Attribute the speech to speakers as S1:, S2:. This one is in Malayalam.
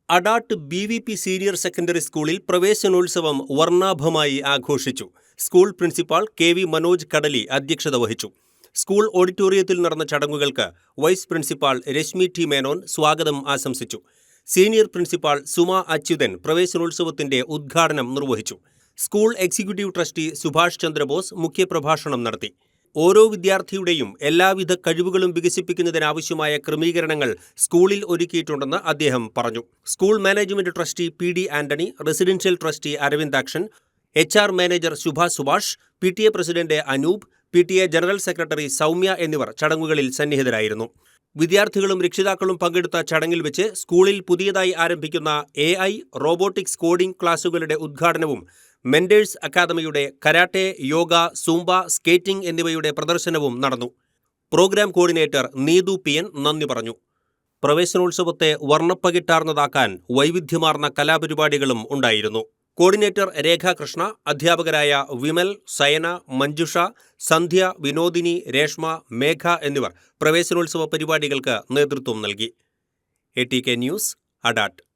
S1: അഡാട്ട് BVP സീനിയർ സെക്കൻഡറി സ്കൂളിൽ പ്രവേശനോത്സവം വർണ്ണാഭമായി ആഘോഷിച്ചു. School principal KV Manoj Kadali അധ്യക്ഷത വഹിച്ചു. സ്കൂൾ ഓഡിറ്റോറിയത്തിൽ നടന്ന ചടങ്ങുകൾക്ക് vice principal Reshmi T. Menon സ്വാഗതം ആശംസിച്ചു. സീനിയർ പ്രിൻസിപ്പാൾ സുമ അച്യുതൻ പ്രവേശനോത്സവത്തിന്റെ ഉദ്ഘാടനം നിർവഹിച്ചു. School executive trustee Subhash Chandrabose മുഖ്യപ്രഭാഷണം നടത്തി. ഓരോ വിദ്യാർത്ഥിയുടെയും എല്ലാവിധ കഴിവുകളും വികസിപ്പിക്കുന്നതിനാവശ്യമായ ക്രമീകരണങ്ങൾ സ്കൂളിൽ ഒരുക്കിയിട്ടുണ്ടെന്ന് അദ്ദേഹം പറഞ്ഞു. School management trustee PD Antony, residential trustee Aravindakshan, HR manager Shubha Subhash, PTA president Anoop, PTA general secretary Soumya എന്നിവർ ചടങ്ങുകളിൽ സന്നിഹിതരായിരുന്നു. വിദ്യാർത്ഥികളും രക്ഷിതാക്കളും പങ്കെടുത്ത ചടങ്ങിൽ വെച്ച് സ്കൂളിൽ പുതിയതായി ആരംഭിക്കുന്ന AI റോബോട്ടിക്സ് കോഡിംഗ് ക്ലാസുകളുടെ ഉദ്ഘാടനവും മെന്റേഴ്സ് അക്കാദമിയുടെ കരാട്ടെ, യോഗ, സൂംബ, സ്കേറ്റിംഗ് എന്നിവയുടെ പ്രദർശനവും നടന്നു. പ്രോഗ്രാം കോർഡിനേറ്റർ നീതു PN നന്ദി പറഞ്ഞു. പ്രവേശനോത്സവത്തെ വർണ്ണപ്പകിട്ടാർന്നതാക്കാൻ വൈവിധ്യമാർന്ന കലാപരിപാടികളും ഉണ്ടായിരുന്നു. കോർഡിനേറ്റർ രേഖാകൃഷ്ണ, അധ്യാപകരായ വിമൽ, സയന, മഞ്ജുഷ, സന്ധ്യ, വിനോദിനി, രേഷ്മ, മേഘ എന്നിവർ പ്രവേശനോത്സവ പരിപാടികൾക്ക് നേതൃത്വം നൽകി. ATK news, Adat.